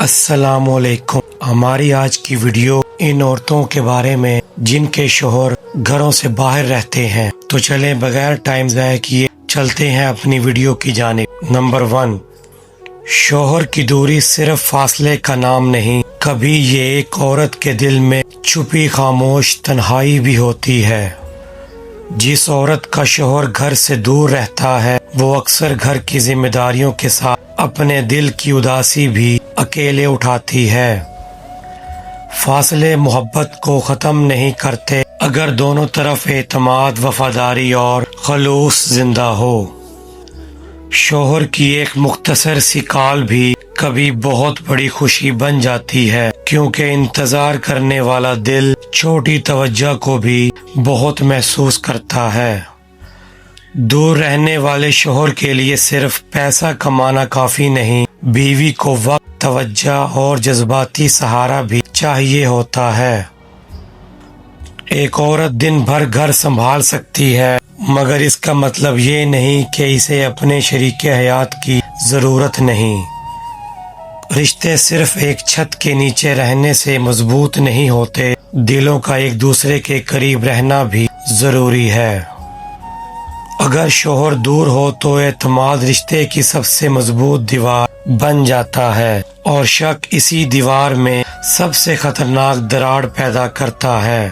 السلام علیکم۔ ہماری آج کی ویڈیو ان عورتوں کے بارے میں جن کے شوہر گھروں سے باہر رہتے ہیں۔ تو چلیں بغیر ٹائم ضائع کیے چلتے ہیں اپنی ویڈیو کی جانب۔ نمبر 1، شوہر کی دوری صرف فاصلے کا نام نہیں، کبھی یہ ایک عورت کے دل میں چھپی خاموش تنہائی بھی ہوتی ہے۔ جس عورت کا شوہر گھر سے دور رہتا ہے وہ اکثر گھر کی ذمہ داریوں کے ساتھ اپنے دل کی اداسی بھی اکیلے اٹھاتی ہے۔ فاصلے محبت کو ختم نہیں کرتے اگر دونوں طرف اعتماد، وفاداری اور خلوص زندہ ہو۔ شوہر کی ایک مختصر سی کال بھی کبھی بہت بڑی خوشی بن جاتی ہے، کیونکہ انتظار کرنے والا دل چھوٹی توجہ کو بھی بہت محسوس کرتا ہے۔ دور رہنے والے شوہر کے لیے صرف پیسہ کمانا کافی نہیں، بیوی کو وقت، توجہ اور جذباتی سہارا بھی چاہیے ہوتا ہے۔ ایک عورت دن بھر گھر سنبھال سکتی ہے، مگر اس کا مطلب یہ نہیں کہ اسے اپنے شریک حیات کی ضرورت نہیں۔ رشتے صرف ایک چھت کے نیچے رہنے سے مضبوط نہیں ہوتے، دلوں کا ایک دوسرے کے قریب رہنا بھی ضروری ہے۔ اگر شوہر دور ہو تو اعتماد رشتے کی سب سے مضبوط دیوار بن جاتا ہے، اور شک اسی دیوار میں سب سے خطرناک دراڑ پیدا کرتا ہے۔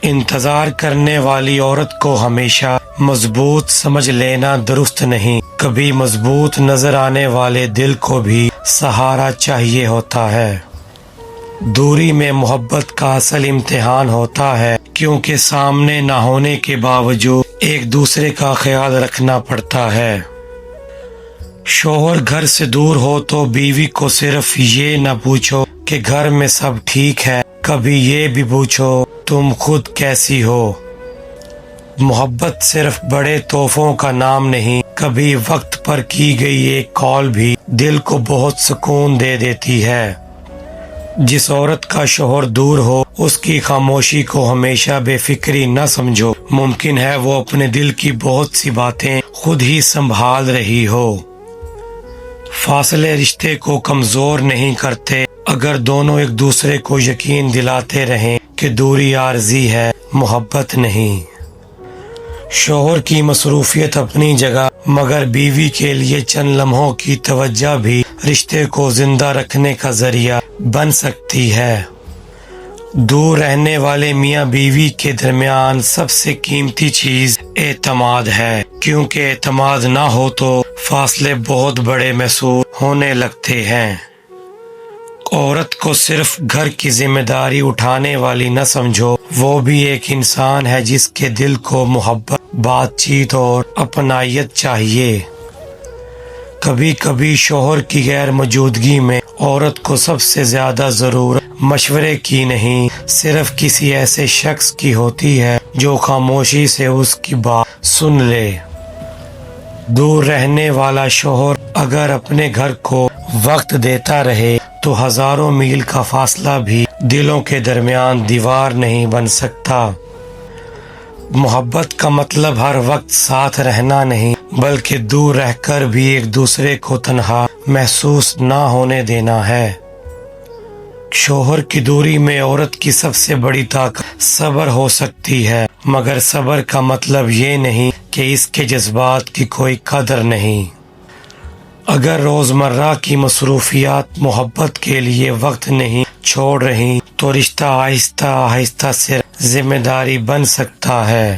انتظار کرنے والی عورت کو ہمیشہ مضبوط سمجھ لینا درست نہیں، کبھی مضبوط نظر آنے والے دل کو بھی سہارا چاہیے ہوتا ہے۔ دوری میں محبت کا اصل امتحان ہوتا ہے، کیونکہ سامنے نہ ہونے کے باوجود ایک دوسرے کا خیال رکھنا پڑتا ہے۔ شوہر گھر سے دور ہو تو بیوی کو صرف یہ نہ پوچھو کہ گھر میں سب ٹھیک ہے، کبھی یہ بھی پوچھو تم خود کیسی ہو۔ محبت صرف بڑے تحفوں کا نام نہیں، کبھی وقت پر کی گئی ایک کال بھی دل کو بہت سکون دے دیتی ہے۔ جس عورت کا شوہر دور ہو اس کی خاموشی کو ہمیشہ بے فکری نہ سمجھو، ممکن ہے وہ اپنے دل کی بہت سی باتیں خود ہی سنبھال رہی ہو۔ فاصلے رشتے کو کمزور نہیں کرتے اگر دونوں ایک دوسرے کو یقین دلاتے رہیں کہ دوری عارضی ہے، محبت نہیں۔ شوہر کی مصروفیت اپنی جگہ، مگر بیوی کے لیے چند لمحوں کی توجہ بھی رشتے کو زندہ رکھنے کا ذریعہ بن سکتی ہے۔ دور رہنے والے میاں بیوی کے درمیان سب سے قیمتی چیز اعتماد ہے، کیونکہ اعتماد نہ ہو تو فاصلے بہت بڑے محسوس ہونے لگتے ہیں۔ عورت کو صرف گھر کی ذمہ داری اٹھانے والی نہ سمجھو، وہ بھی ایک انسان ہے جس کے دل کو محبت، بات چیت اور اپنائیت چاہیے۔ کبھی کبھی شوہر کی غیر موجودگی میں عورت کو سب سے زیادہ ضرورت مشورے کی نہیں، صرف کسی ایسے شخص کی ہوتی ہے جو خاموشی سے اس کی بات سن لے۔ دور رہنے والا شوہر اگر اپنے گھر کو وقت دیتا رہے تو ہزاروں میل کا فاصلہ بھی دلوں کے درمیان دیوار نہیں بن سکتا۔ محبت کا مطلب ہر وقت ساتھ رہنا نہیں، بلکہ دور رہ کر بھی ایک دوسرے کو تنہا محسوس نہ ہونے دینا ہے۔ شوہر کی دوری میں عورت کی سب سے بڑی طاقت صبر ہو سکتی ہے، مگر صبر کا مطلب یہ نہیں کہ اس کے جذبات کی کوئی قدر نہیں۔ اگر روزمرہ کی مصروفیات محبت کے لیے وقت نہیں چھوڑ رہی تو رشتہ آہستہ آہستہ صرف ذمہ داری بن سکتا ہے۔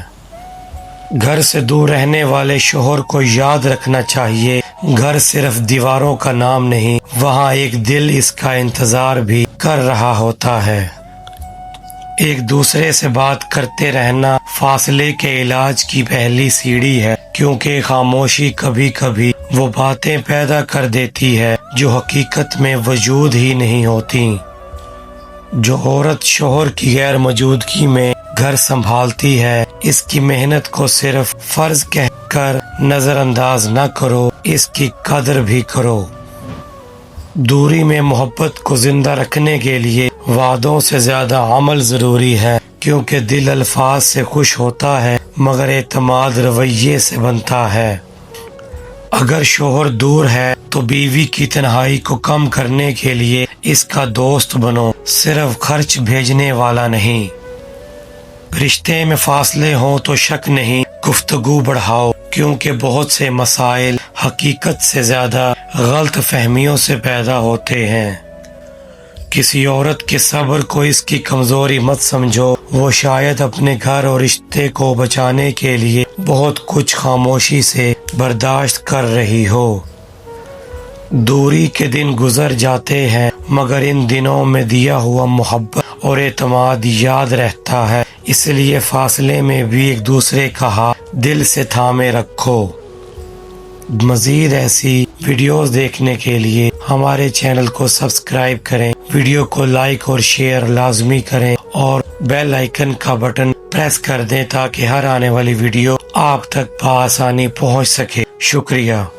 گھر سے دور رہنے والے شوہر کو یاد رکھنا چاہیے، گھر صرف دیواروں کا نام نہیں، وہاں ایک دل اس کا انتظار بھی کر رہا ہوتا ہے۔ ایک دوسرے سے بات کرتے رہنا فاصلے کے علاج کی پہلی سیڑھی ہے، کیونکہ خاموشی کبھی کبھی وہ باتیں پیدا کر دیتی ہے جو حقیقت میں وجود ہی نہیں ہوتی۔ جو عورت شوہر کی غیر موجودگی میں گھر سنبھالتی ہے، اس کی محنت کو صرف فرض کہہ کر نظر انداز نہ کرو، اس کی قدر بھی کرو۔ دوری میں محبت کو زندہ رکھنے کے لیے وعدوں سے زیادہ عمل ضروری ہے، کیونکہ دل الفاظ سے خوش ہوتا ہے مگر اعتماد رویے سے بنتا ہے۔ اگر شوہر دور ہے تو بیوی کی تنہائی کو کم کرنے کے لیے اس کا دوست بنو، صرف خرچ بھیجنے والا نہیں۔ رشتے میں فاصلے ہوں تو شک نہیں، گفتگو بڑھاؤ، کیونکہ بہت سے مسائل حقیقت سے زیادہ غلط فہمیوں سے پیدا ہوتے ہیں۔ کسی عورت کے صبر کو اس کی کمزوری مت سمجھو، وہ شاید اپنے گھر اور رشتے کو بچانے کے لیے بہت کچھ خاموشی سے برداشت کر رہی ہو۔ دوری کے دن گزر جاتے ہیں، مگر ان دنوں میں دیا ہوا محبت اور اعتماد یاد رہتا ہے، اس لیے فاصلے میں بھی ایک دوسرے کا ہاتھ دل سے تھامے رکھو۔ مزید ایسی ویڈیوز دیکھنے کے لیے ہمارے چینل کو سبسکرائب کریں، ویڈیو کو لائک اور شیئر لازمی کریں اور بیل آئیکن کا بٹن پریس کر دیں تاکہ ہر آنے والی ویڈیو آپ تک بآسانی پہنچ سکے۔ شکریہ۔